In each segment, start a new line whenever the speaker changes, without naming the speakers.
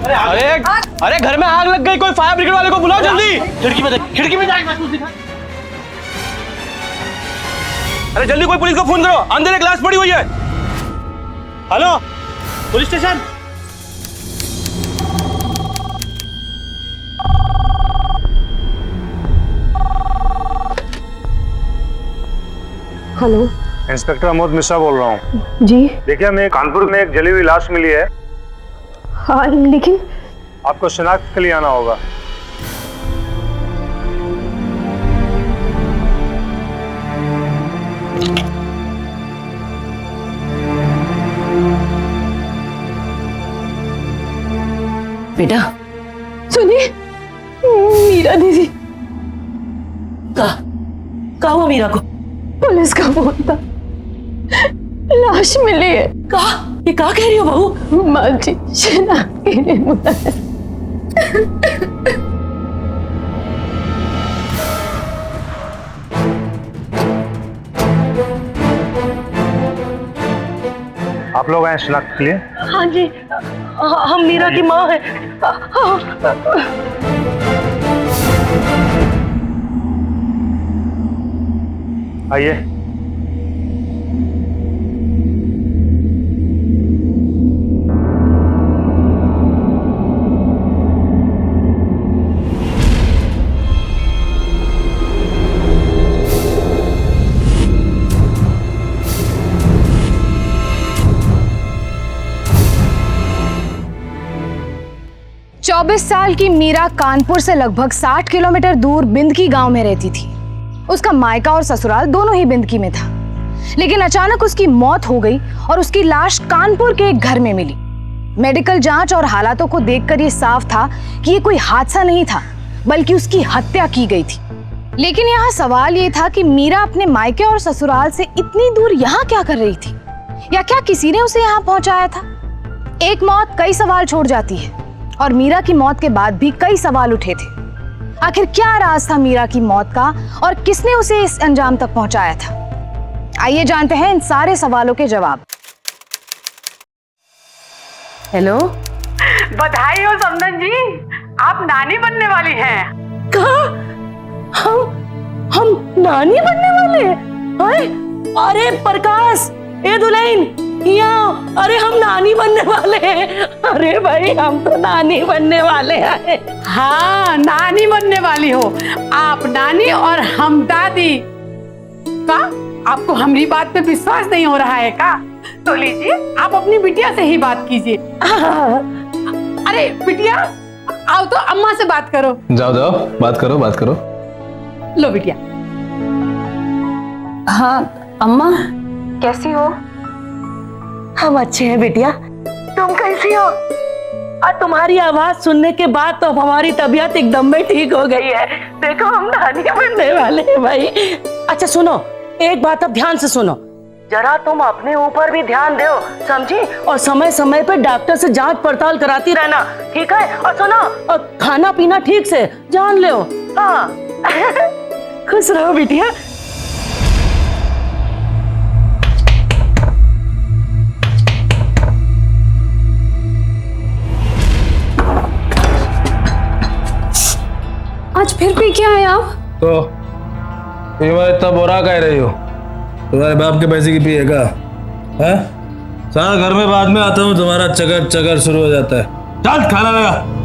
अरे अरे घर में आग लग गई, कोई फायर ब्रिगेड वाले को बुलाओ जल्दी।
खिड़की में देख, खिड़की में जाएगा तू दिखा।
अरे जल्दी कोई पुलिस को फोन करो, अंदर एक लाश पड़ी हुई है। Hello police station.
Hello,
inspector Amod Mishra बोल रहा हूँ।
जी।
देखिए, हमें कानपुर में एक जली हुई लाश मिली है।
हाँ, लेकिन
आपको शिनाख्त के लिए आना होगा।
बेटा
सुनिए, मीरा दीदी।
कहा हुआ मीरा को?
पुलिस का फोन था, लाश मिली है।
ये कहा कह रही हो बहू?
माँ जी शिनाख्त के लिए बुलाया।
आप लोग आए शिनाख्त के लिए?
हाँ जी, हम मीरा की माँ है।
आइए।
चौबीस साल की मीरा कानपुर से लगभग 60 किलोमीटर दूर बिंदकी गांव में रहती थी। उसका मायका और ससुराल दोनों ही बिंदकी में था, लेकिन अचानक उसकी मौत हो गई और उसकी लाश कानपुर के एक घर में मिली। मेडिकल जांच और हालातों को देखकर यह साफ था कि यह कोई हादसा नहीं था, बल्कि उसकी हत्या की गई थी। लेकिन यहाँ सवाल ये था कि मीरा अपने मायके और ससुराल से इतनी दूर यहाँ क्या कर रही थी, या क्या किसी ने उसे यहाँ पहुंचाया था? एक मौत कई सवाल छोड़ जाती है, और मीरा की मौत के बाद भी कई सवाल उठे थे। आखिर क्या राज था मीरा की मौत का, और किसने उसे इस अंजाम तक पहुंचाया था? आइए जानते हैं इन सारे सवालों के जवाब।
हेलो,
बधाई हो समधन जी, आप नानी बनने वाली हैं।
कहा? हम नानी बनने वाले हैं? अरे प्रकाश, ए दुल्हन, यहाँ, अरे हम नानी बनने वाले हैं। अरे भाई, हम तो नानी बनने वाले हैं।
हाँ, नानी बनने वाली हो आप, नानी और हम दादी। का आपको हमारी बात पे विश्वास नहीं हो रहा है का? तो लीजिए, आप अपनी बिटिया से ही बात कीजिए। अरे बिटिया, आओ तो अम्मा से बात करो।
जाओ जाओ, बात करो बात करो।
लो बिटिया।
हाँ अम्मा,
कैसी हो?
हम अच्छे हैं बिटिया, तुम कैसी हो? और तुम्हारी आवाज सुनने के बाद तो हमारी तबीयत एकदम में ठीक हो गई है। देखो, हम नानी बनने वाले हैं भाई। अच्छा सुनो, एक बात अब ध्यान से सुनो, जरा तुम अपने ऊपर भी ध्यान दो, समझी? और समय समय पे डॉक्टर से जांच पड़ताल कराती रहना, ठीक है? और सुनो, और खाना पीना ठीक से जान लो। हाँ खुश रहो बिटिया।
आज फिर पी के आए आप?
तो इतना बोरा कह रही हो? तुम्हारे बाप के पैसे की पिएगा? है सारा घर में बाद में आता हूँ, तुम्हारा चकर चकर शुरू हो जाता है। चल खाना लगा।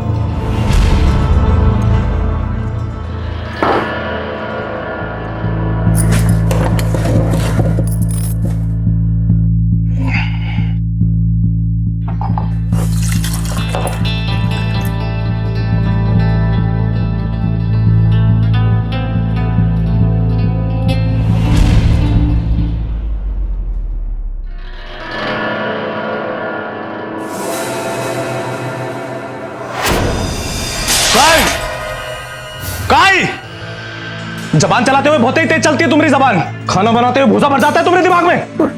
जबान चलाते हुए बहुत ही तेज चलती है तुम्हारी जबान। खाना बनाते हुए भूसा भर जाता है तुम्हारे दिमाग में।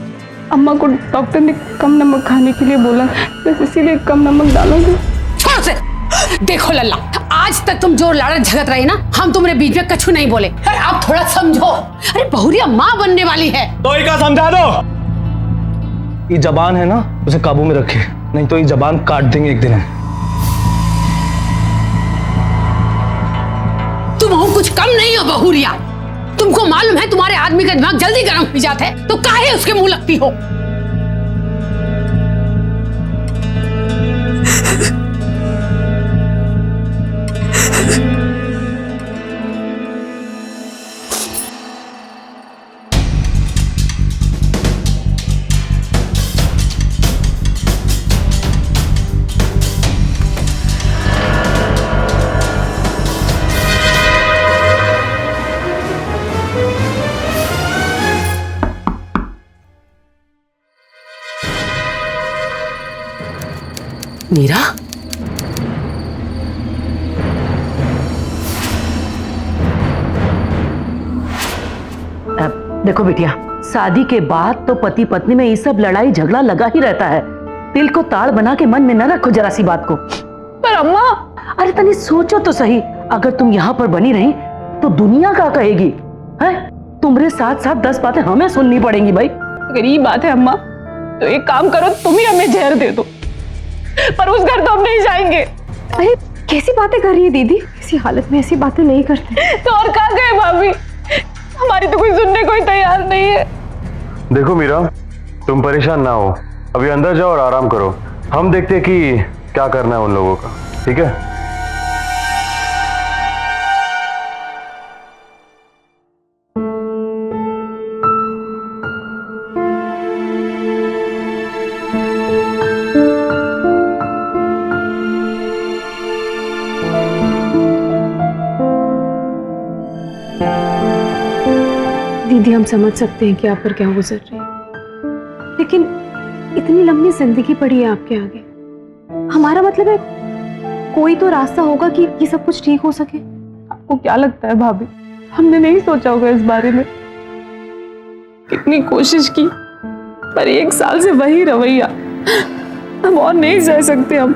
अम्मा को डॉक्टर ने कम नमक खाने के लिए बोला, बस इसीलिए कम नमक डालोगे।
छोड़ से। देखो लल्ला, आज तक तुम जोर लाड़ झगत रही ना, हम तुम्हारे बीच में कछु नहीं बोले। अरे आप थोड़ा समझो। अरे बहुरिया माँ बनने वाली है।
तो ये क्या समझा दो। ये जबान है ना, उसे काबू में रखे, नहीं तो ये जबान काट देंगे एक दिन हम।
कुछ कम नहीं हो बहुरिया। तुमको मालूम है तुम्हारे आदमी का दिमाग जल्दी गर्म हो जाता है, तो काहे उसके मुंह लगती हो? मीरा,
देखो बिटिया, शादी के बाद तो पति पत्नी में ये सब लड़ाई झगड़ा लगा ही रहता है। दिल को ताड़ बना के मन में न रखो जरा सी बात को।
पर अम्मा,
अरे तनी सोचो तो सही, अगर तुम यहाँ पर बनी रही तो दुनिया क्या कहेगी? है तुम्हारे साथ साथ 10 बातें हमें सुननी पड़ेंगी भाई।
अगर ये बात है अम्मा, तो एक काम करो, तुम ही हमें जहर दे दो, पर उस घर तो हम नहीं जाएंगे।
अरे कैसी बातें कर रही है दीदी? किसी हालत में ऐसी बातें नहीं करते।
तो और कहाँ गए भाभी? हमारी तो कोई सुनने को ही तैयार नहीं है।
देखो मीरा, तुम परेशान ना हो, अभी अंदर जाओ और आराम करो। हम देखते हैं कि क्या करना है उन लोगों का, ठीक है?
दीदी, हम समझ सकते हैं कि आप पर क्या गुजर रही है, लेकिन इतनी लंबी जिंदगी पड़ी है आपके आगे। हमारा मतलब है कोई तो रास्ता होगा कि ये सब कुछ ठीक हो सके।
आपको क्या लगता है भाभी, हमने नहीं सोचा होगा इस बारे में? कितनी कोशिश की, पर 1 साल से वही रवैया, हम और नहीं सह सकते हम।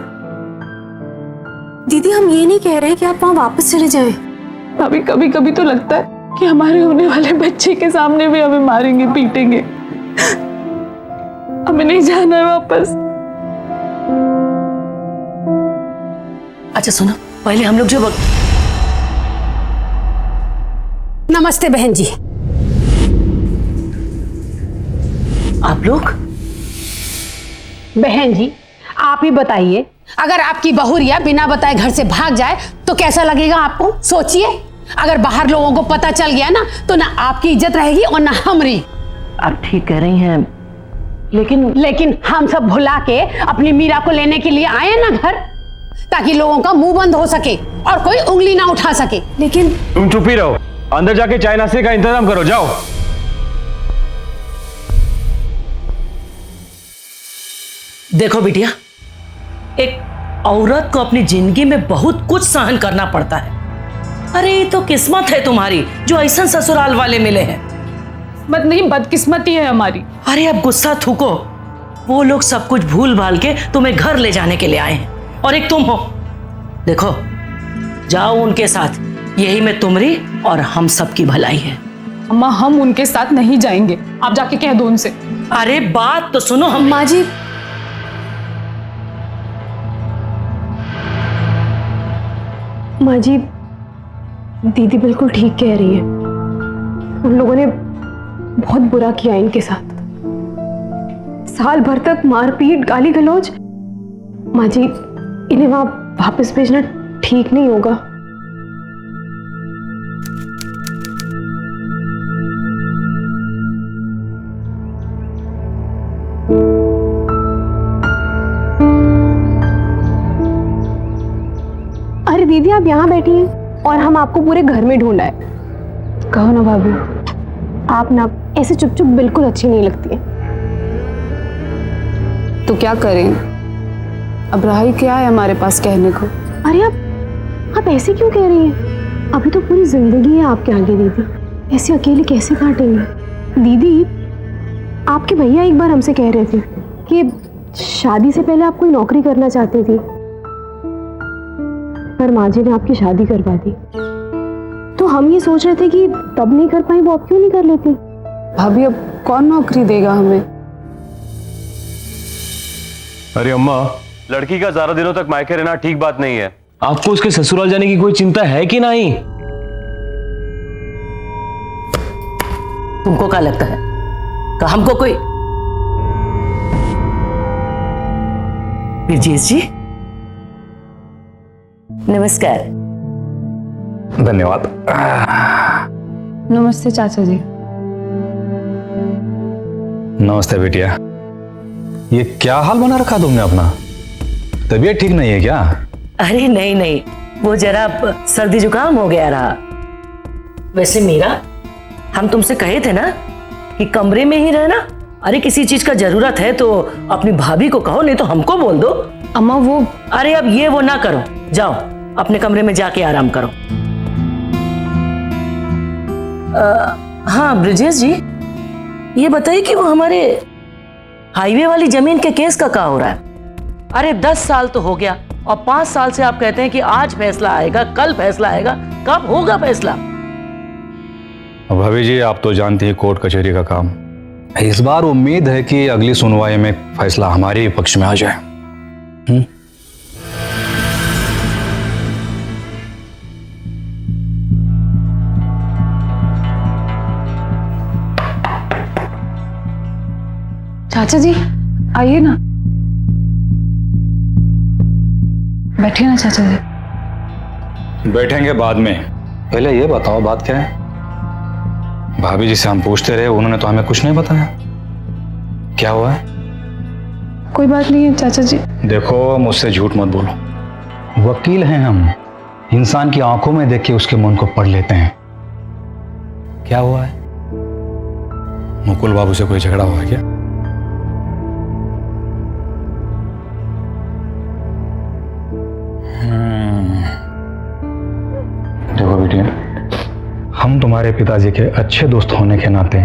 दीदी, हम ये नहीं कह रहे कि आप वहां वापस चले जाएं।
भाभी, कभी कभी तो लगता है कि हमारे होने वाले बच्चे के सामने भी हमें मारेंगे पीटेंगे। हमें नहीं जाना है वापस।
अच्छा सुनो, पहले हम लोग जो
नमस्ते बहन जी।
आप लोग?
बहन जी, आप ही बताइए, अगर आपकी बहुरिया बिना बताए घर से भाग जाए तो कैसा लगेगा आपको? सोचिए, अगर बाहर लोगों को पता चल गया ना, तो ना आपकी इज्जत रहेगी और ना हमारी।
आप ठीक कह रही हैं,
लेकिन हम सब भुला के अपनी मीरा को लेने के लिए आए ना घर, ताकि लोगों का मुंह बंद हो सके और कोई उंगली ना उठा सके।
लेकिन
तुम चुप ही रहो, अंदर जाके चाय नाश्ते का इंतजाम करो, जाओ।
देखो बिटिया, एक औरत को अपनी जिंदगी में बहुत कुछ सहन करना पड़ता है। अरे ये तो किस्मत है तुम्हारी जो ऐसा ससुराल वाले मिले हैं।
मत नहीं, बदकिस्मती है हमारी।
अरे अब गुस्सा थूको, वो लोग सब कुछ भूल भाल के तुम्हें घर ले जाने के लिए आए हैं, और एक तुम हो। देखो, जाओ उनके साथ, यही में तुम्हारी और हम सब की भलाई है।
अम्मा, हम उनके साथ नहीं जाएंगे, आप जाके कह दो उनसे।
अरे बात तो सुनो। हम
माँ जी, माँ जी, दीदी बिल्कुल ठीक कह रही है। उन लोगों ने बहुत बुरा किया इनके साथ, साल भर तक मारपीट, गाली गलौज। माँ जी, इन्हें वहां वापस भेजना ठीक नहीं होगा। अरे दीदी, आप यहाँ बैठी हैं और हम आपको पूरे घर में ढूंढा है। कहो ना भाभी, आप ना ऐसे चुप चुप बिल्कुल अच्छी नहीं लगती है।
तो क्या करें, अब रहा ही क्या है हमारे पास कहने को।
अरे आप ऐसे क्यों कह रही हैं? अभी तो पूरी जिंदगी है आपके आगे दीदी, ऐसे अकेले कैसे काटेंगे? दीदी, आपके भैया एक बार हमसे कह रहे थे कि शादी से पहले आप कोई नौकरी करना चाहती थी, पर माँ जी ने आपकी शादी करवा दी। तो हम ये सोच रहे थे कि तब नहीं कर पाई, वो अब क्यों नहीं कर लेती?
भाभी, अब कौन नौकरी देगा हमें?
अरे अम्मा, लड़की का ज्यादा दिनों तक मायके रहना ठीक बात नहीं है।
आपको उसके ससुराल जाने की कोई चिंता है कि नहीं?
तुमको क्या लगता है कि हमको कोई? ब्रजेश जी नमस्कार।
धन्यवाद।
नमस्ते चाचा जी।
नमस्ते बेटिया। ये क्या हाल बना रखा तुमने अपना? तबीयत ठीक नहीं है क्या?
अरे नहीं नहीं, वो जरा सर्दी जुकाम हो गया रहा। वैसे मीरा, हम तुमसे कहे थे ना कि कमरे में ही रहना। अरे किसी चीज का जरूरत है तो अपनी भाभी को कहो, नहीं तो हमको बोल दो।
अम्मा वो,
अरे अब ये वो ना करो, जाओ अपने कमरे में जाके आराम करो। हाँ ब्रजेश जी, ये बताइए कि वो हमारे हाईवे वाली जमीन के केस का क्या हो रहा है? अरे 10 साल तो हो गया और 5 साल से आप कहते हैं कि आज फैसला आएगा, कल फैसला आएगा। कब होगा फैसला?
भाभी जी, आप तो जानती हैं कोर्ट कचहरी का काम। इस बार उम्मीद है कि अगली सुनवाई में फैसला हमारे पक्ष में आ जाए।
चाचा जी आइए ना, बैठिए ना चाचा जी।
बैठेंगे बाद में, पहले ये बताओ बात क्या है? भाभी जी से हम पूछते रहे, उन्होंने तो हमें कुछ नहीं बताया। क्या हुआ है?
कोई बात नहीं है चाचा जी।
देखो, मुझसे झूठ मत बोलो। वकील हैं हम, इंसान की आंखों में देख के उसके मन को पढ़ लेते हैं। क्या हुआ है? मुकुल बाबू से कोई झगड़ा हुआ है क्या? देखो बेटिया, हम तुम्हारे पिताजी के अच्छे दोस्त होने के नाते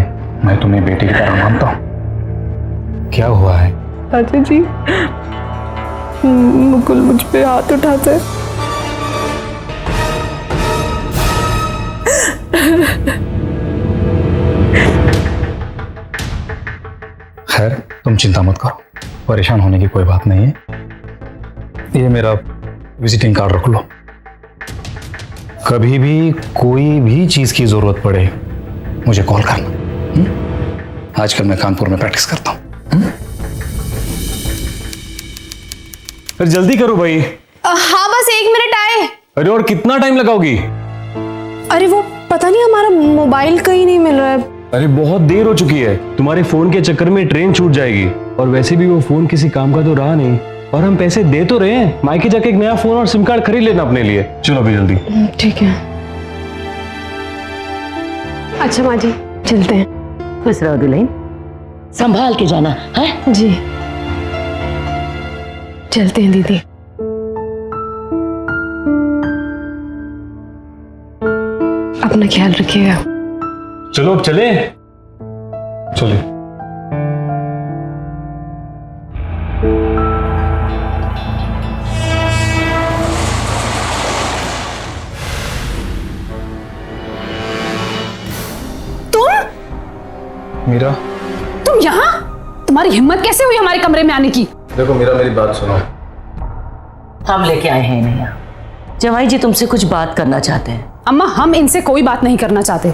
मैं तुम्हें बेटी की तरह मानता हूं। क्या हुआ है?
चाचा जी, मुकुल मुझ पे हाथ उठाते हैं।
खैर, तुम चिंता मत करो, परेशान होने की कोई बात नहीं है। ये मेरा विजिटिंग कार्ड रख लो। कभी भी कोई भी चीज की जरूरत पड़े मुझे कॉल करना। आजकल मैं कानपुर में प्रैक्टिस करता हूँ।
अरे जल्दी करो भाई।
हाँ बस 1 मिनट आए।
अरे और कितना टाइम लगाओगी?
अरे वो पता नहीं, हमारा मोबाइल कहीं नहीं मिल रहा है।
अरे बहुत देर हो चुकी है, तुम्हारे फोन के चक्कर में ट्रेन छूट जाएगी। और वैसे भी वो फोन किसी काम का तो रहा नहीं, और हम पैसे दे तो रहे हैं। मायके जाके एक नया फोन और सिम कार्ड खरीद लेना अपने लिए। चलो अभी जल्दी।
ठीक है। अच्छा माँ जी, चलते हैं।
खुश रहो दुल्हन, संभाल के जाना है
जी। चलते हैं दीदी। अपना ख्याल रखिएगा।
चलो अब चले। चलिए।
मीरा,
तुम यहाँ? तुम्हारी हिम्मत कैसे हुई हमारे कमरे में आने की?
देखो मीरा, मेरी बात सुनो।
हम लेके आए हैं इन्हें यहाँ। जवाई जी तुमसे कुछ बात करना चाहते हैं।
अम्मा, हम इनसे कोई बात नहीं करना चाहते।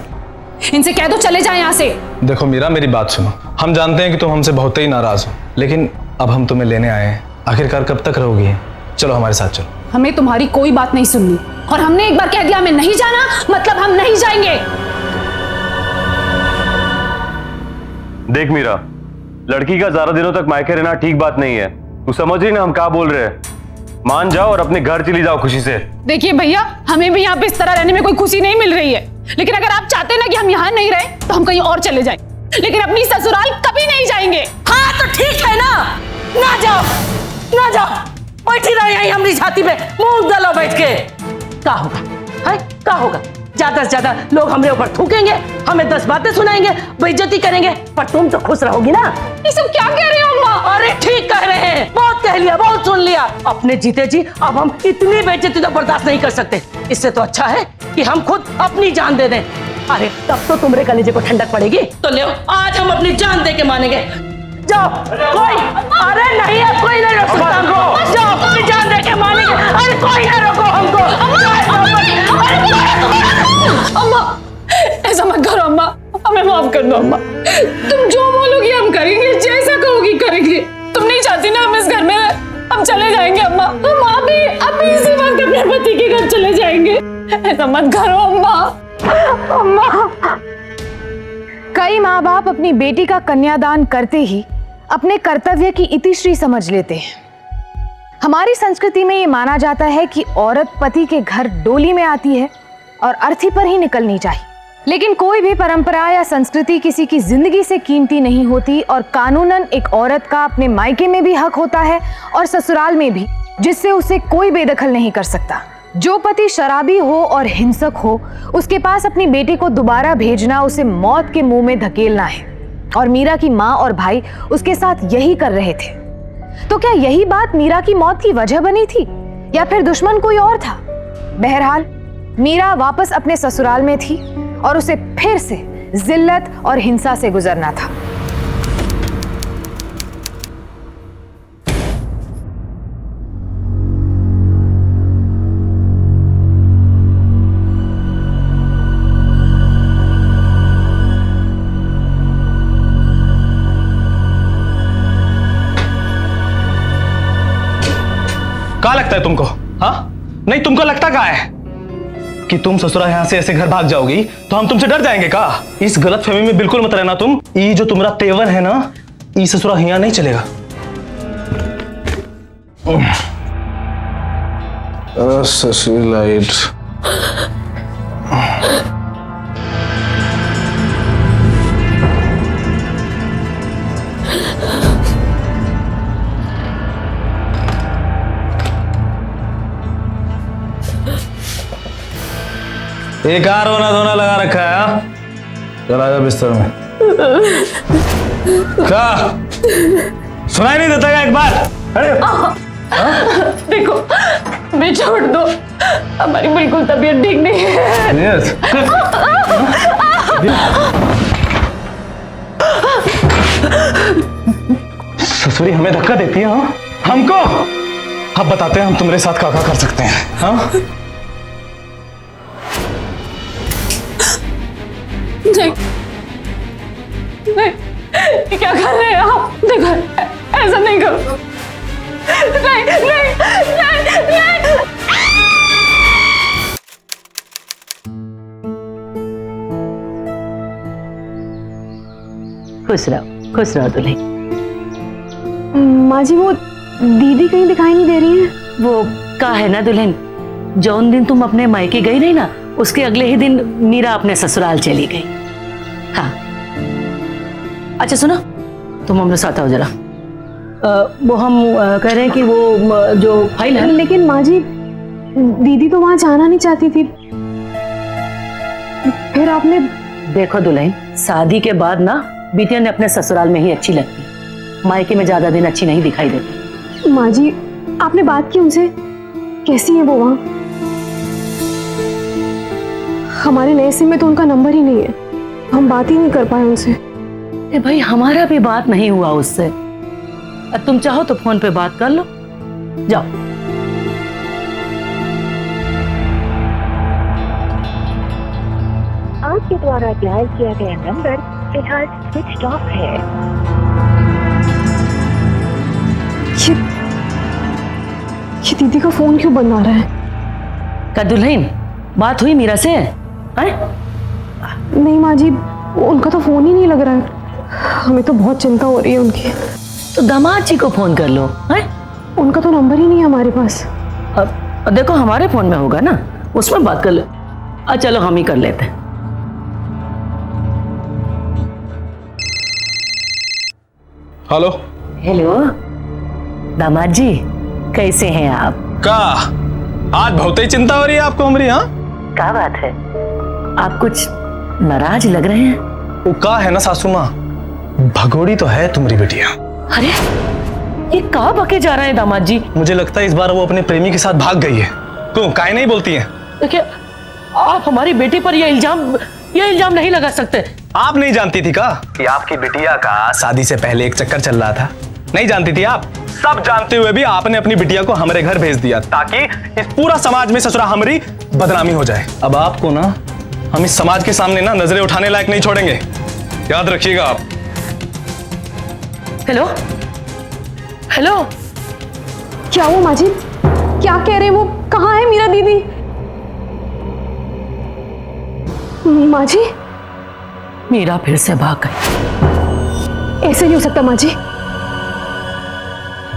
इनसे कह दो चले जाएं यहाँ से।
देखो मीरा, मेरी बात सुनो। हम जानते हैं कि तुम हमसे बहुत ही नाराज हो, लेकिन अब हम तुम्हें लेने आए हैं। आखिरकार कब तक रहोगी? चलो हमारे साथ चलो।
हमें तुम्हारी कोई बात नहीं सुननी, और हमने एक बार कह दिया हमें नहीं जाना, मतलब हम नहीं जाएंगे।
देख मीरा, लड़की का ज्यादा दिनों तक मायके रहना ठीक बात नहीं है। तू समझ रही ना हम क्या बोल रहे हैं? मान जाओ और अपने घर चली जाओ खुशी से।
देखिए भैया, हमें भी यहाँ पे इस तरह रहने में कोई खुशी नहीं मिल रही है, लेकिन अगर आप चाहते ना कि हम यहाँ नहीं रहे तो हम कहीं और चले जाएं, लेकिन अपनी ससुराल कभी नहीं जाएंगे।
हाँ तो ठीक है ना, ना जाओ ना जाओ, बैठी रहो यहीं हमारी छाती पे, मुंह डालो बैठ के। क्या होगा है? क्या होगा? ज्यादा से ज्यादा लोग हमारे ऊपर थूकेंगे, हमें 10 बातें सुनाएंगे, बेइज्जती करेंगे, पर तुम तो खुश रहोगी ना।
ये सब क्या कह रहे हो अम्मा?
अरे ठीक कह रहे हैं, बहुत कह लिया, बहुत सुन लिया। अपने जीते जी अब हम इतनी बेइज्जती तो बर्दाश्त नहीं कर सकते। इससे तो अच्छा है कि हम खुद अपनी जान दे दें। अरे तब तो तुम्हारे कलेजे को ठंडक पड़ेगी। तो ले आज हम अपनी जान दे के मानेंगे। जाओ कोई, अरे नहीं अब कोई नहीं रोक सकता हमको। जाओ अपनी जान दे के मानेंगे। अरे कोई ना रोको हमको।
अम्मा, ऐसा मत करो अम्मा, हमें माफ
माफ कर दो अम्मा, तुम जो बोलोगी हम करेंगे, जैसा कहोगी करेंगे। तुम नहीं चाहती ना हम इस घर में रहें, हम चले जाएंगे अम्मा, हम अभी इसी वक्त अपने पति के घर चले जाएंगे। ऐसा मत करो अम्मा। अम्मा,
कई माँ बाप अपनी बेटी का कन्यादान करते ही अपने कर्तव्य की इतिश्री समझ लेते हैं। हमारी संस्कृति में ये माना जाता है कि औरत पति के घर डोली में आती है और अर्थी पर ही निकलनी चाहिए, लेकिन कोई भी परंपरा या संस्कृति किसी की जिंदगी से कीमती नहीं होती और कानूनन एक औरत का अपने मायके में भी हक होता है और ससुराल में भी, जिससे उसे कोई बेदखल नहीं कर सकता। जो पति शराबी हो और हिंसक हो, उसके पास अपनी बेटी को दोबारा भेजना उसे मौत के मुंह में धकेलना है, और मीरा की माँ और भाई उसके साथ यही कर रहे थे। तो क्या यही बात मीरा की मौत की वजह बनी थी या फिर दुश्मन कोई और था? बहरहाल मीरा वापस अपने ससुराल में थी और उसे फिर से जिल्लत और हिंसा से गुजरना था।
क्या लगता है तुमको? हाँ नहीं, तुमको लगता क्या है कि तुम ससुरा यहाँ से ऐसे घर भाग जाओगी तो हम तुमसे डर जाएंगे का? इस गलत फहमी में बिल्कुल मत रहना तुम। ये जो तुम्हारा तेवर है ना, ये ससुरा यहाँ नहीं चलेगा।
लाइट एक रोना धोना लगा रखा है। हाँ? चला जा बिस्तर में। क्या सुनाई नहीं देता क्या एक बार? अरे
देखो, मैं छोड़ दो, हमारी बिल्कुल तबीयत ठीक नहीं है।
ससुरी हमें धक्का देती है। हाँ? हमको अब बताते हैं हम तुम्हारे साथ क्या कर सकते हैं। हाँ?
नहीं, नहीं, ये क्या कर रहे हैं आप? देखो, ऐसा नहीं करो। नहीं, नहीं, नहीं, नहीं।
खुश रहो दुल्हन।
माँ जी, वो दीदी कहीं दिखाई नहीं दे रही है।
वो का है ना दुल्हन, जौन दिन तुम अपने मायके गई रही ना, उसके अगले ही दिन मीरा अपने ससुराल चली गई। हाँ, अच्छा सुनो, तुम हमारे साथ आओ जरा। वो हम कह रहे हैं कि वो जो फाइल है।
लेकिन माँ जी, दीदी तो वहां जाना नहीं चाहती थी, फिर आपने।
देखो दुल्हन, शादी के बाद ना बिटिया ने अपने ससुराल में ही अच्छी लगती, मायके में ज्यादा दिन अच्छी नहीं दिखाई देती।
माँ जी, आपने बात की उनसे? कैसी है वो वहां? हमारे नए सिम में तो उनका नंबर ही नहीं है, हम बात ही नहीं कर पाए उनसे।
भाई, हमारा भी बात नहीं हुआ उससे। तुम चाहो तो फोन पे बात कर लो। जाओ।
आपके द्वारा डायल किया गया नंबर फिलहाल स्विच ऑफ है।
ये दीदी का फोन क्यों बंद आ रहा है?
क्या दुल्हन, बात हुई मीरा से? हैं?
नहीं माँ जी, उनका तो फोन ही नहीं लग रहा है। हमें तो बहुत चिंता हो रही है उनकी।
तो दामाद जी को फोन कर लो। हैं?
उनका तो नंबर ही नहीं है हमारे पास।
अब देखो, हमारे फोन में होगा ना, उसमें बात कर लो। चलो हम ही कर लेते हैं।
हेलो।
हेलो दामाद जी, कैसे हैं आप?
का आज बहुत ही चिंता हो रही है आपको हमारी? हाँ,
क्या बात है, आप कुछ नाराज लग रहे हैं।
वो का है ना सासू माँ, भगोड़ी तो है तुम्हारी बेटिया।
अरे ये कहाँ बके जा रहे हैं दामाद जी?
मुझे लगता है इस बार वो अपने प्रेमी के साथ भाग गई है। क्यों, काहे नहीं बोलती है?
देखिए, आप हमारी बेटी पर ये इल्जाम नहीं लगा सकते।
आप नहीं जानती थी का कि आपकी बिटिया का शादी से पहले एक चक्कर चल रहा था? नहीं जानती थी आप? सब जानते हुए भी आपने अपनी बिटिया को हमारे घर भेज दिया ताकि इस पूरा समाज में ससुरा हमारी बदनामी हो जाए। अब आपको ना हम इस समाज के सामने ना नजरें उठाने लायक नहीं छोड़ेंगे। याद रखिएगा आप।
हेलो हेलो,
क्या हुआ माजिद? क्या कह रहे? वो कहाँ है मीरा दीदी? माजी,
मीरा फिर से भाग गई।
ऐसे नहीं हो सकता माजी,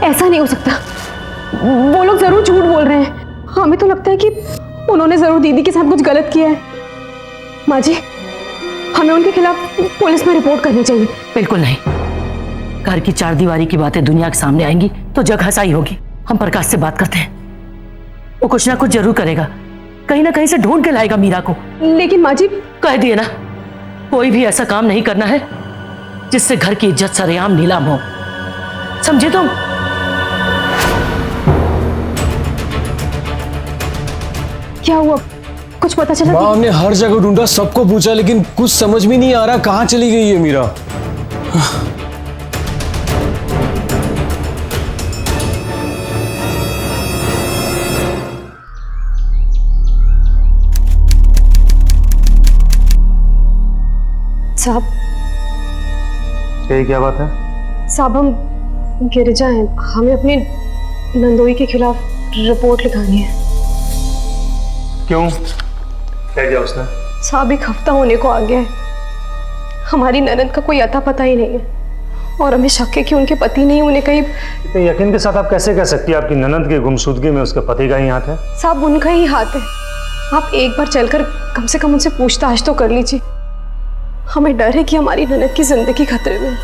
ऐसा नहीं हो सकता। वो लोग जरूर झूठ बोल रहे हैं। हमें तो लगता है कि उन्होंने जरूर दीदी के साथ कुछ गलत किया है। माजी, हमें उनके खिलाफ पुलिस में रिपोर्ट करनी चाहिए।
बिल्कुल नहीं, घर की चार दीवारी की बातें दुनिया के सामने आएंगी तो जग हंसाई होगी। हम प्रकाश से बात करते हैं, वो कुछ ना कुछ जरूर करेगा, कहीं ना कहीं से ढूंढ के लाएगा मीरा को।
लेकिन माजी,
कह दिए ना, कोई भी ऐसा काम नहीं करना है जिससे घर की इज्जत सरेआम नीलाम हो, समझे तुम?
क्या हुआ? कुछ पता चला?
माँ, हमने हर जगह ढूंढा, सबको पूछा, लेकिन कुछ समझ में नहीं आ रहा कहाँ चली गई है मीरा।
साहब,
क्या बात है?
साहब हम गिरिजा हैं, हमें अपनी नंदोई के खिलाफ रिपोर्ट लिखानी है।
क्यों? क्या किया उसने?
साहब, 1 हफ्ता होने को आ गया है, हमारी ननद का कोई अता पता ही नहीं है और हमें शक है कि उनके पति नहीं उन्हें कहीं।
इतने यकीन के साथ आप कैसे कह सकती है आपकी ननद की गुमशुदगी में उसके पति का ही हाथ है?
साहब, उनका ही हाथ है। आप एक बार चलकर कम से कम उनसे पूछताछ तो कर लीजिए। हमें डर है कि हमारी ननद की जिंदगी खतरे में है।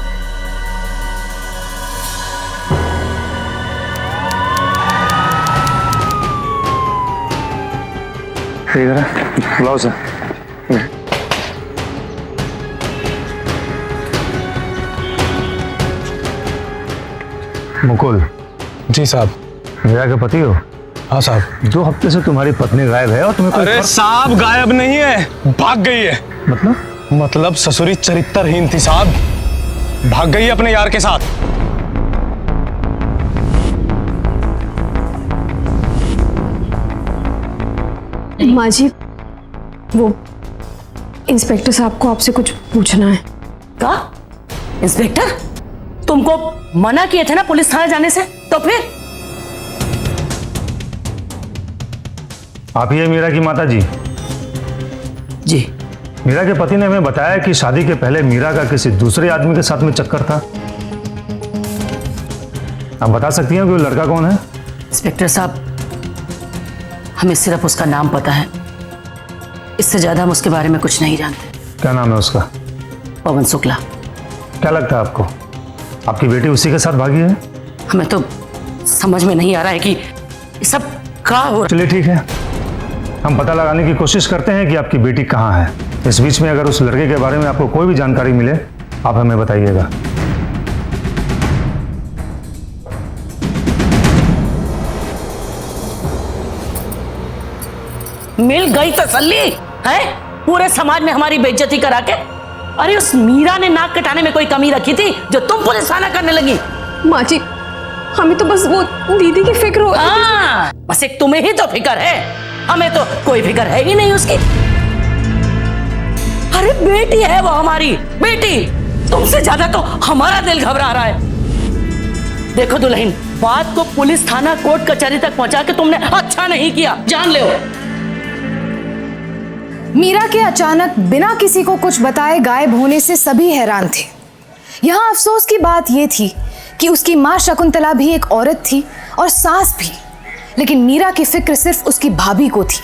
ठीक है, बुलाओ सर। मुकुल।
जी साहब।
मीरा के पति हो?
हाँ साहब।
2 हफ्ते से तुम्हारी पत्नी गायब है और तुम्हें कोई
अरे साहब, गायब नहीं है, भाग गई है। मतलब ससुरी चरित्रहीन थी साहब, भाग गई है अपने यार के साथ।
माँ जी, वो इंस्पेक्टर साहब को आपसे कुछ पूछना है।
क्या? इंस्पेक्टर? तुमको मना किए थे ना पुलिस थाने जाने से, तो फिर?
आप ही है मीरा की माता जी?
जी।
मीरा के पति ने हमें बताया कि शादी के पहले मीरा का किसी दूसरे आदमी के साथ में चक्कर था। आप बता सकती हैं कि वो लड़का कौन है?
इंस्पेक्टर साहब, हमें सिर्फ उसका नाम पता है, इससे ज्यादा हम उसके बारे में कुछ नहीं जानते।
क्या नाम है उसका?
पवन शुक्ला।
क्या लगता है आपको, आपकी बेटी उसी के साथ भागी है?
हमें तो समझ में नहीं आ रहा है कि ये सब क्या हो रहा है।
चलिए ठीक है, हम पता लगाने की कोशिश करते हैं कि आपकी बेटी कहाँ है। इस बीच में अगर उस लड़के के बारे में आपको कोई भी जानकारी मिले, आप हमें बताइएगा।
मिल गई तसल्ली है? पूरे समाज में हमारी बेइज्जती करा के। अरे उस मीरा ने नाक कटाने में कोई कमी रखी थी जो तुम पुलिस थाना करने लगी?
माँ जी, हमें तो बस वो दीदी की फिक्र हो।
हाँ, बस एक तुम्हें ही तो फिक्र है, हमें तो कोई फिक्र है ही नहीं उसकी। अरे बेटी है वो हमारी बेटी, तुमसे ज्यादा तो हमारा दिल घबरा रहा है। देखो दुल्हन, बात को पुलिस थाना कोर्ट कचहरी तक पहुंचा के तुमने अच्छा नहीं किया, जान ले।
मीरा के अचानक बिना किसी को कुछ बताए गायब होने से सभी हैरान थे। यहाँ अफसोस की बात यह थी कि उसकी माँ शकुंतला भी एक औरत थी और सास भी, लेकिन मीरा की फिक्र सिर्फ उसकी भाभी को थी।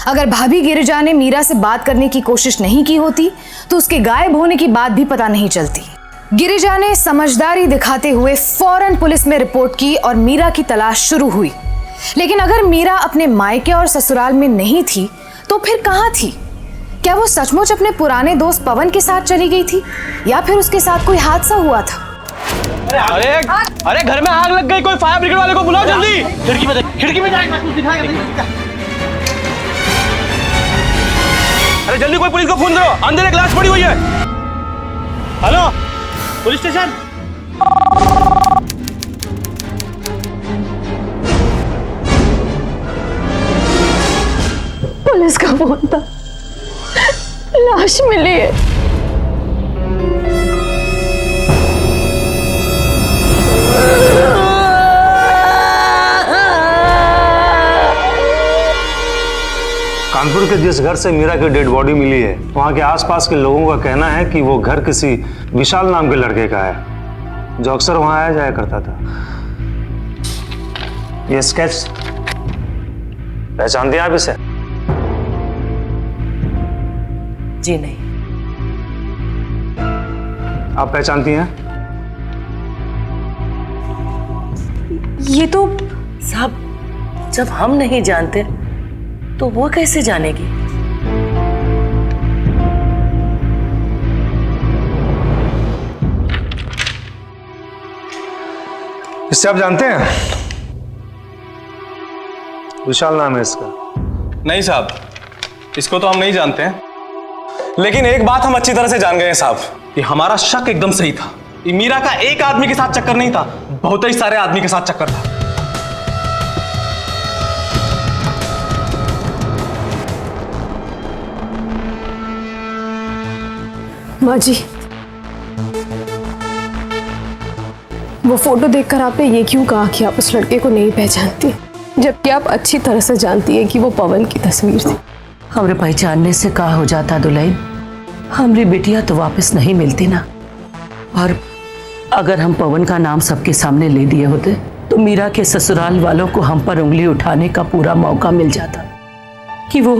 अगर भाभी गिरिजा ने मीरा से बात करने की कोशिश नहीं की होती तो उसके गायब होने की बात भी पता नहीं चलती। गिरिजा ने समझदारी दिखाते हुए फौरन पुलिस में रिपोर्ट की और मीरा की तलाश शुरू हुई। लेकिन अगर मीरा अपने मायके और ससुराल में नहीं थी तो फिर कहाँ थी? क्या वो सचमुच अपने पुराने दोस्त पवन के साथ चली गई थी या फिर उसके साथ कोई हादसा हुआ था?
अरे घर में आग लग गई, कोई फायर ब्रिगेड वाले को बुलाओ जल्दी।
खिड़की में जाएगा, कुछ दिखाएगा।
अरे जल्दी कोई पुलिस को फोन करो, अंदर एक लाश पड़ी हुई है। Hello, police station.
पुलिस का फोन था, लाश मिली है।
कानपुर के जिस घर से मीरा की डेड बॉडी मिली है, वहाँ के आसपास के लोगों का कहना है कि वो घर किसी विशाल नाम के लड़के का है, जो अक्सर वहाँ आया जाया करता था। ये स्केच पहचानते हैं आप इसे?
जी नहीं।
आप पहचानती हैं?
ये तो
साहब, जब हम नहीं जानते तो वो कैसे जानेगी?
इससे आप जानते हैं? विशाल नाम है इसका।
नहीं साहब, इसको तो हम नहीं जानते हैं, लेकिन एक बात हम अच्छी तरह से जान गए हैं साहब, कि हमारा शक एकदम सही था। ये मीरा का एक आदमी के साथ चक्कर नहीं था, बहुत ही सारे आदमी के साथ चक्कर था।
माँ जी, वो फोटो देखकर आपने ये क्यों कहा कि आप उस लड़के को नहीं पहचानती, जबकि आप अच्छी तरह से जानती है कि वो पवन की तस्वीर थी।
हमरे पहचानने से का हो जाता दुल्हन, हमारी बिटिया तो वापस नहीं मिलती ना। और अगर हम पवन का नाम सबके सामने ले दिए होते तो मीरा के ससुराल वालों को हम पर उंगली उठाने का पूरा मौका मिल जाता कि वो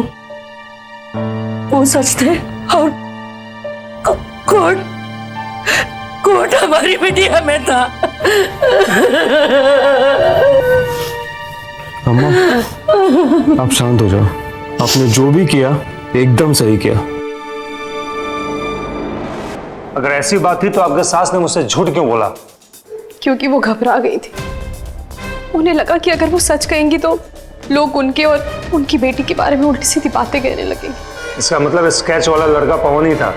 सच थे और कोर्ट हमारी बिटिया में था।
अम्मा, आप शांत हो जाओ। आपने जो भी किया एकदम सही किया।
अगर ऐसी बात थी तो आपके सास ने मुझसे झूठ क्यों बोला?
क्योंकि वो घबरा गई थी। उन्हें लगा कि अगर वो सच कहेंगी तो लोग उनके और उनकी बेटी के बारे में उल्टी सीधी बातें कहने लगेंगे।
इसका मतलब स्केच वाला लड़का पवन ही था?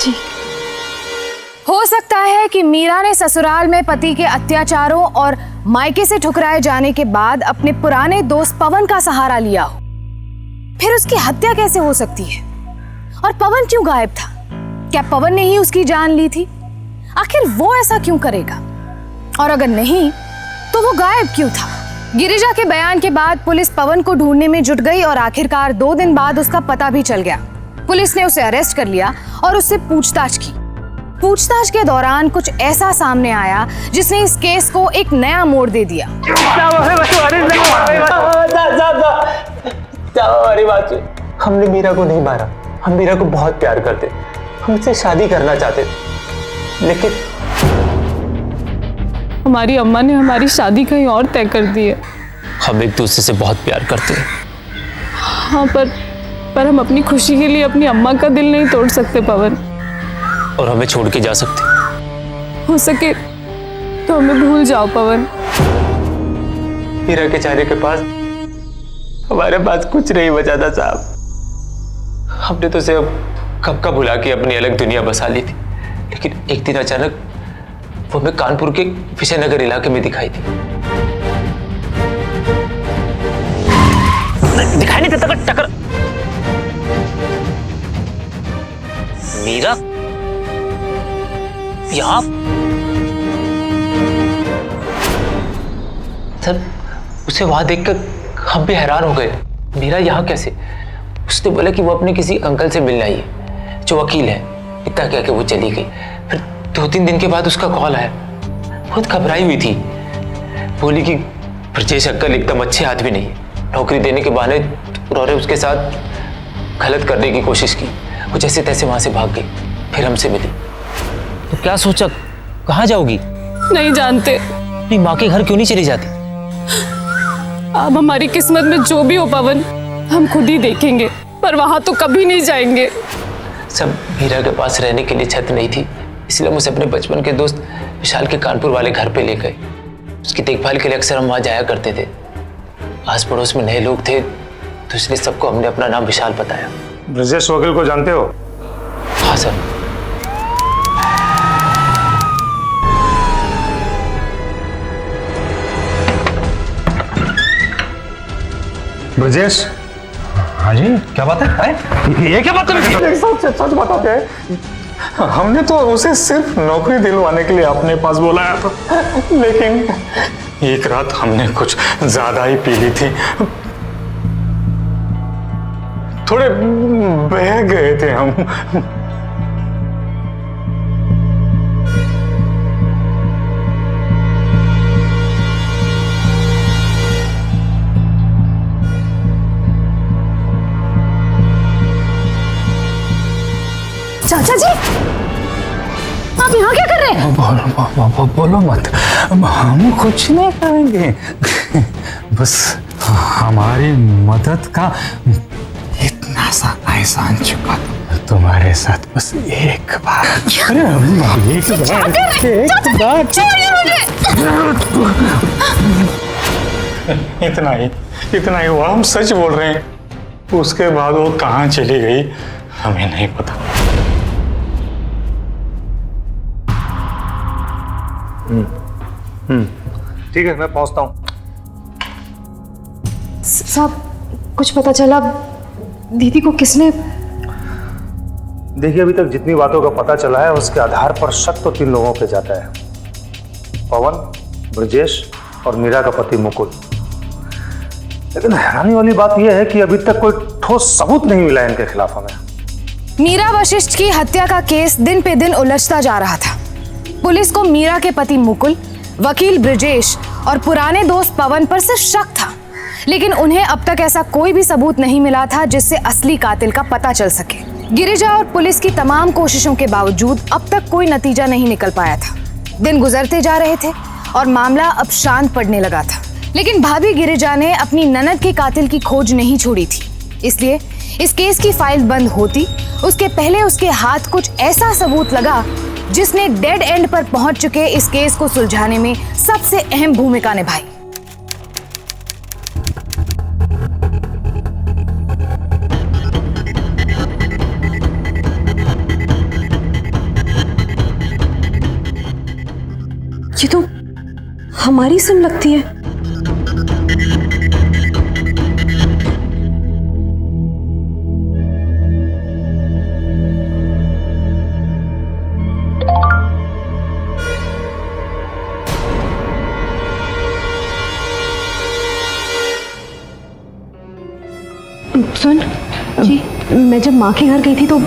जी।
हो सकता है कि मीरा ने ससुराल में पति के अत्याचारों और मायके से ठुकराए जाने के बाद अपने पुराने दोस्त पवन का सहारा लिया हो। फिर उसकी हत्या कैसे हो सकती है? और पवन क्यों गायब था? क्या पवन ने ही उसकी जान ली थी? आखिर वो ऐसा क्यों करेगा? और अगर नहीं तो वो गायब क्यों था? गिरिजा के बयान के बाद पुलिस पवन को ढूंढने में जुट गई और आखिरकार 2 दिन बाद उसका पता भी चल गया। पुलिस ने उसे अरेस्ट कर लिया और उससे पूछताछ की। पूछताछ के दौरान कुछ ऐसा सामने आया जिसने इस केस को एक नया मोड़ दे दिया।
हमने मीरा को नहीं मारा, हम मीरा को बहुत प्यार करते, हम उससे शादी करना चाहते थे, लेकिन
हमारी अम्मा ने हमारी शादी कहीं और तय कर दी है।
हम एक दूसरे से बहुत प्यार करते हैं।
हाँ, पर हम अपनी खुशी के लिए अपनी अम्मा का दिल नहीं तोड़ सकते पवन।
और हमें छोड़ के जा सकते?
हो सके तो हमें भूल जाओ पवन।
मीरा के चेहरे के पास हमारे पास कुछ नहीं बचा था साहब। हमने तो उसे अब कब का भुला के अपनी अलग दुनिया बसा ली थी, लेकिन एक दिन अचानक वो हमें कानपुर के विजयनगर इलाके में दिखाई थी। दिखाई नहीं देता टकर। मीरा यहाँ सर, उसे वहां देखकर हम भी हैरान हो गए। मीरा यहाँ कैसे? उसने बोला कि वो अपने किसी अंकल से मिलने आई है जो वकील है। इतना कह के वो चली गई। फिर 2-3 दिन के बाद उसका कॉल आया। बहुत घबराई हुई थी। बोली कि ब्रजेश अंकल एकदम अच्छे आदमी नहीं है, नौकरी देने के बहाने उन्होंने उसके साथ गलत करने की कोशिश की। वो जैसे तैसे वहां से भाग गई, फिर हमसे मिली। तो क्या सोचा, कहाँ जाओगी?
नहीं जानते।
अपनी माँ के घर क्यों नहीं चली जाती?
अब हमारी किस्मत में जो भी हो पवन, हम खुद ही देखेंगे, पर वहां तो कभी नहीं जाएंगे।
सब मीरा के पास रहने के लिए छत नहीं थी, इसलिए हम उसे अपने बचपन के दोस्त विशाल के कानपुर वाले घर पे ले गए। उसकी देखभाल के लिए अक्सर हम वहाँ जाया करते थे। आस पड़ोस में नए लोग थे, तो इसलिए सबको हमने अपना नाम विशाल बताया।
ब्रजेश वकील को जानते हो?
हाँ सर।
ब्रजेश?
हाँ जी, क्या बात है?
ये क्या बात है? सच बताते हैं, हमने तो उसे सिर्फ नौकरी दिलवाने के लिए अपने पास बुलाया था, लेकिन एक रात हमने कुछ ज्यादा ही पी ली थी। थोड़े बह गए थे हम।
चाचा जी, आप यहाँ क्या कर रहे हैं?
बोलो मत, हम कुछ नहीं करेंगे। बस हमारी मदद का इतना सा एहसान चुका दो तुम्हारे साथ, बस एक बार। अरे एक बार इतना ही हुआ। हम सच बोल रहे हैं। उसके बाद वो कहाँ चली गई हमें नहीं पता।
ठीक है, मैं पहुंचता हूँ।
साहब, कुछ पता चला दीदी को किसने?
देखिए, अभी तक जितनी बातों का पता चला है उसके आधार पर शक तो 3 लोगों पे जाता है, पवन, ब्रजेश और मीरा का पति मुकुल। लेकिन हैरानी वाली बात यह है कि अभी तक कोई ठोस सबूत नहीं मिला इनके खिलाफ हमें।
मीरा वशिष्ठ की हत्या का केस दिन पे दिन उलझता जा रहा था। पुलिस को मीरा के पति मुकुल, वकील ब्रजेश और पुराने दोस्त पवन पर सिर्फ शक था, लेकिन उन्हें अब तक ऐसा कोई भी सबूत नहीं मिला था जिससे असली कातिल का पता चल सके। गिरिजा और पुलिस की तमाम कोशिशों के बावजूद अब तक कोई नतीजा नहीं निकल पाया था। दिन गुजरते जा रहे थे और मामला अब शांत पड़ने लगा था, लेकिन भाभी गिरिजा ने अपनी ननद के कातिल की खोज नहीं छोड़ी थी। इसलिए इस केस की फाइल बंद होती उसके पहले उसके हाथ कुछ ऐसा सबूत लगा जिसने डेड एंड पर पहुंच चुके इस केस को सुलझाने में सबसे अहम भूमिका निभाई।
ये तो हमारी सिम लगती है। सुन जी, मैं जब माँ के घर गई थी तो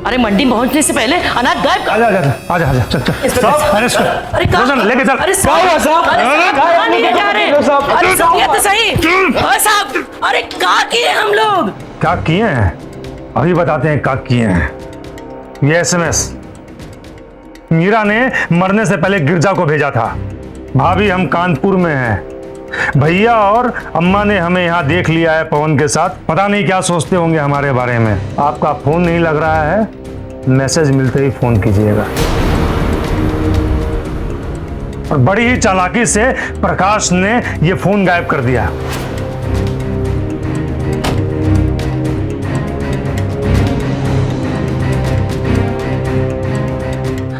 अरे मंडी पहुंचने से पहले अनाज गायब।
आजा चल
अरे
लेके चल।
अरे कहाँ लेके जा रहे हैं? अरे साहब, ये तो सही। अरे साहब, अरे क्या किए हम लोग?
क्या किए हैं अभी बताते हैं। क्या किए हैं? ये SMS मीरा ने मरने से पहले गिरजा को भेजा था। भाभी, हम कानपुर में हैं। भैया और अम्मा ने हमें यहाँ देख लिया है पवन के साथ। पता नहीं क्या सोचते होंगे हमारे बारे में। आपका फोन नहीं लग रहा है, मैसेज मिलते ही फोन कीजिएगा। और बड़ी ही चालाकी से प्रकाश ने ये फोन गायब कर दिया।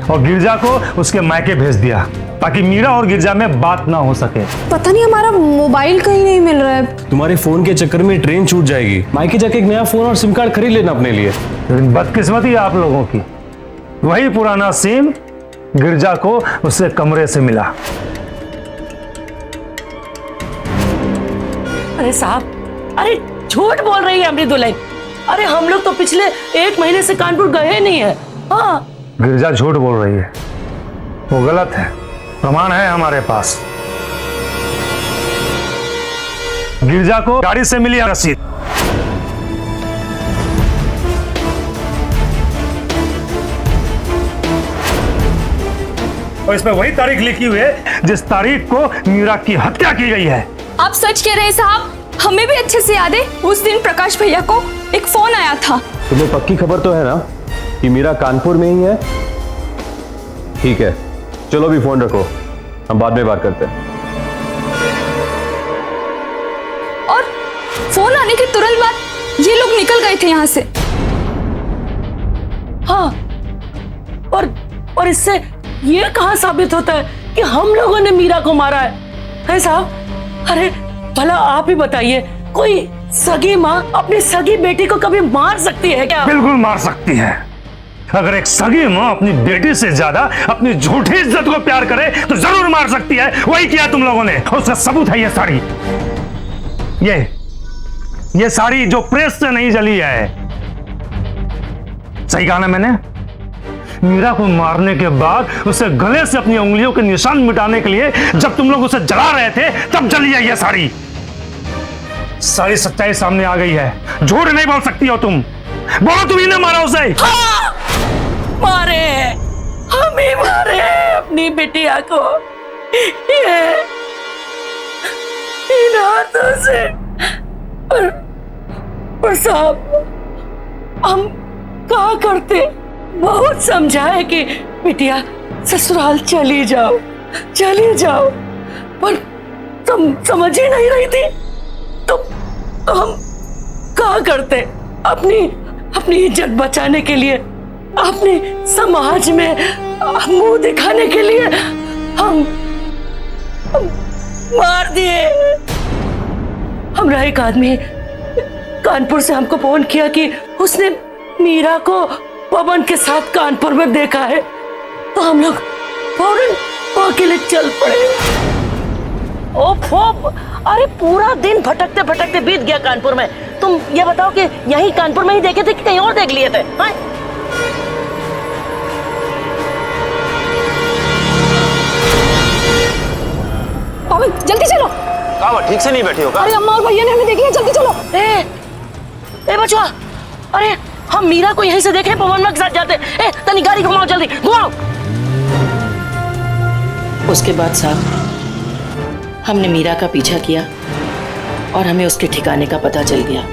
और गिरजा को उसके मायके भेज दिया ताकि मीरा और गिरजा में बात ना हो सके।
पता नहीं हमारा मोबाइल कहीं नहीं मिल रहा है।
तुम्हारे फोन के चक्कर में ट्रेन छूट जाएगी। मायके जाके एक नया फोन और सिम कार्ड खरीद लेना अपने लिए।
लेकिन बदकिस्मती है आप लोगों की, वही पुराना सिम गिरजा को उससे कमरे से मिला।
अरे साहब, अरे झूठ बोल रही है अपनी दुल्हन। अरे हम लोग तो पिछले 1 महीने से कानपुर गए नहीं है। हाँ,
गिरजा झूठ बोल रही है, वो गलत है। प्रमाण है हमारे पास। गिरजा को गाड़ी से मिली रसीद। और इसमें वही तारीख लिखी हुई है जिस तारीख को मीरा की हत्या की गई है।
आप सच कह रहे हैं साहब, हमें भी अच्छे से याद है उस दिन प्रकाश भैया को एक फोन आया था।
तुम्हें पक्की खबर तो है ना कि मीरा कानपुर में ही है? ठीक है, चलो अभी फोन रखो, हम बाद में बात करते हैं।
और फोन आने के तुरंत बाद ये लोग निकल गए थे यहाँ से।
हाँ, और इससे ये कहाँ साबित होता है कि हम लोगों ने मीरा को मारा है साहब? अरे भला आप ही बताइए, कोई सगी माँ अपनी सगी बेटी को कभी मार सकती है क्या?
बिल्कुल मार सकती है। अगर एक सगी माँ अपनी बेटी से ज्यादा अपनी झूठी इज्जत को प्यार करे तो जरूर मार सकती है। वही किया तुम लोगों ने। उसका सबूत है ये साड़ी, ये साड़ी जो प्रेस से नहीं जली है। सही कहा ना मैंने? मीरा को मारने के बाद उसे गले से अपनी उंगलियों के निशान मिटाने के लिए जब तुम लोग उसे जला रहे थे तब जली है ये साड़ी। सारी सच्चाई सामने आ गई है। झूठ नहीं बोल सकती हो तुम। बोलो तुम ही ने मारा उसे।
हाँ, मारे, हम ही मारे अपनी बिटिया को इन हाथों से। पर साहब, हम क्या करते? बहुत समझाए कि बिटिया ससुराल चली जाओ, पर तुम समझ ही नहीं रही थी। तो हम क्या करते? अपनी इज्जत बचाने के लिए, अपने समाज में मुंह दिखाने के लिए हम मार दिए। हमरा एक आदमी कानपुर से हमको फोन किया कि उसने मीरा को पवन के साथ कानपुर में देखा है, तो हम लोग फौरन वहां के लिए चल पड़े। ओफ, अरे पूरा दिन भटकते भटकते बीत गया कानपुर में। तुम ये बताओ कि यही कानपुर में ही देखे थे कि कहीं और देख लिए थे? हाँ?
पवन जल्दी चलो।
ठीक से नहीं बैठी हो?
अरे अम्मा और भैया ने हमें देख लिया, जल्दी चलो।
ए बचवा, अरे हम मीरा को यहीं से देखे पवन के साथ जाते। तनी गाड़ी घुमाओ, जल्दी घुमाओ। उसके बाद साहब हमने मीरा का पीछा किया और हमें उसके ठिकाने का पता चल गया।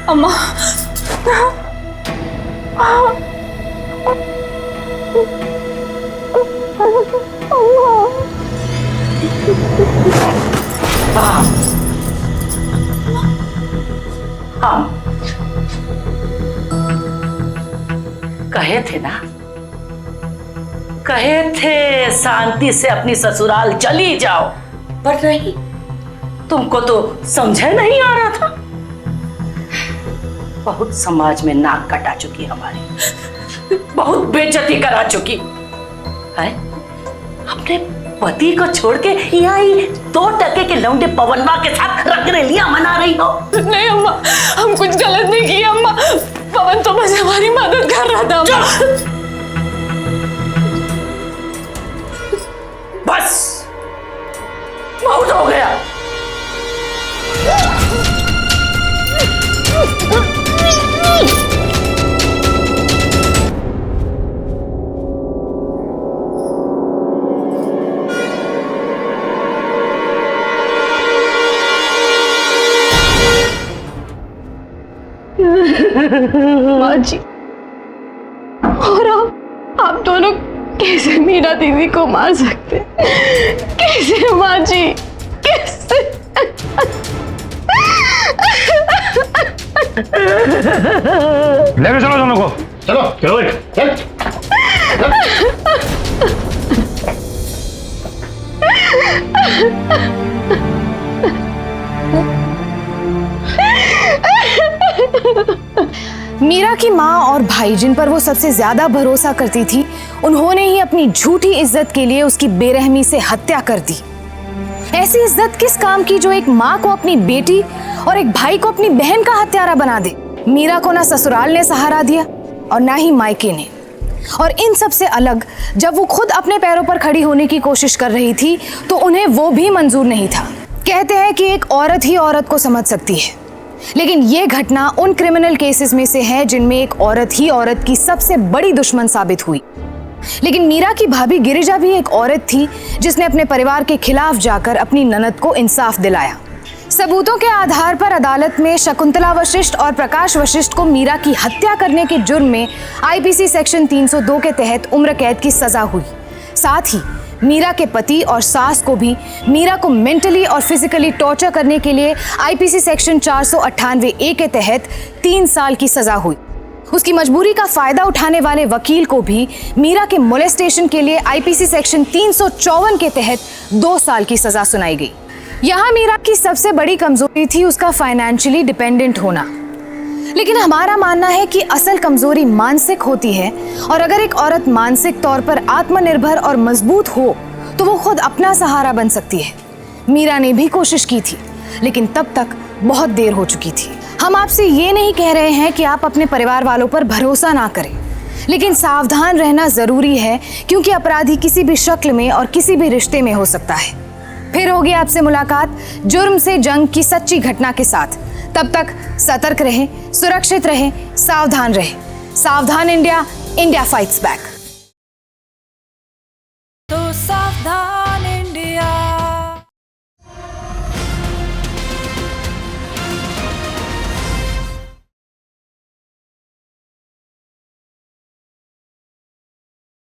अम्मा,
कहे थे ना, कहे थे शांति से अपनी ससुराल चली जाओ, पर नहीं, तुमको तो समझे नहीं आ रहा था। बहुत समाज में नाक कटा चुकी हमारी, बहुत बेइज्जती करा चुकी है। अपने पति को छोड़ के यहाँ ही 2 टके के लौंडे पवनवा के साथ रंगरेलियां मना रही हो।
नहीं अम्मा, हम कुछ गलत नहीं किया अम्मा। पवन तो बस हमारी मदद कर रहा था अम्मा।
बस बहुत हो गया।
माँ जी, और आप दोनों कैसे मीरा दीदी को मार सकते? कैसे माँ जी, कैसे?
लेके चलो दोनों को।
चलो चलो चल।
मीरा की माँ और भाई जिन पर वो सबसे ज्यादा भरोसा करती थी, उन्होंने ही अपनी झूठी इज्जत के लिए उसकी बेरहमी से हत्या कर दी। ऐसी इज्जत किस काम की जो एक माँ को अपनी बेटी और एक भाई को अपनी बहन का हत्यारा बना दे। मीरा को ना ससुराल ने सहारा दिया और ना ही मायके ने। और इन सब से अलग जब वो खुद अपने पैरों पर खड़ी होने की कोशिश कर रही थी तो उन्हें वो भी मंजूर नहीं था। कहते हैं कि एक औरत ही औरत को समझ सकती है, लेकिन ये घटना उन क्रिमिनल केसेस में से है जिनमें एक औरत ही औरत की सबसे बड़ी दुश्मन साबित हुई। लेकिन मीरा की भाभी गिरिजा भी एक औरत थी जिसने अपने परिवार के खिलाफ जाकर अपनी ननद को इंसाफ दिलाया। सबूतों के आधार पर अदालत में शकुंतला वशिष्ठ और प्रकाश वशिष्ठ को मीरा की हत्या करने के जुर्म में आईपीसी सेक्शन 302 के तहत उम्र कैद की सजा हुई। साथ ही मीरा के पति और सास को भी मीरा को मेंटली और फिजिकली टॉर्चर करने के लिए आईपीसी सेक्शन 498A के तहत 3 साल की सजा हुई। उसकी मजबूरी का फायदा उठाने वाले वकील को भी मीरा के मोलेस्टेशन के लिए आईपीसी सेक्शन 354 के तहत 2 साल की सजा सुनाई गई। यहाँ मीरा की सबसे बड़ी कमजोरी थी उसका फाइनेंशियली डिपेंडेंट होना, लेकिन हमारा मानना है कि असल कमजोरी मानसिक होती है और अगर एक औरत मानसिक तौर पर आत्मनिर्भर और मजबूत हो तो वो खुद अपना सहारा बन सकती है। मीरा ने भी कोशिश की थी, लेकिन तब तक बहुत देर हो चुकी थी। हम आपसे ये नहीं कह रहे हैं कि आप अपने परिवार वालों पर भरोसा ना करें, लेकिन सावधान रहना जरूरी है क्योंकि अपराधी किसी भी शक्ल में और किसी भी रिश्ते में हो सकता है। फिर होगी आपसे मुलाकात जुर्म से जंग की सच्ची घटना के साथ। तब तक सतर्क रहें, सुरक्षित रहें, सावधान रहें। सावधान इंडिया, इंडिया फाइट्स बैक।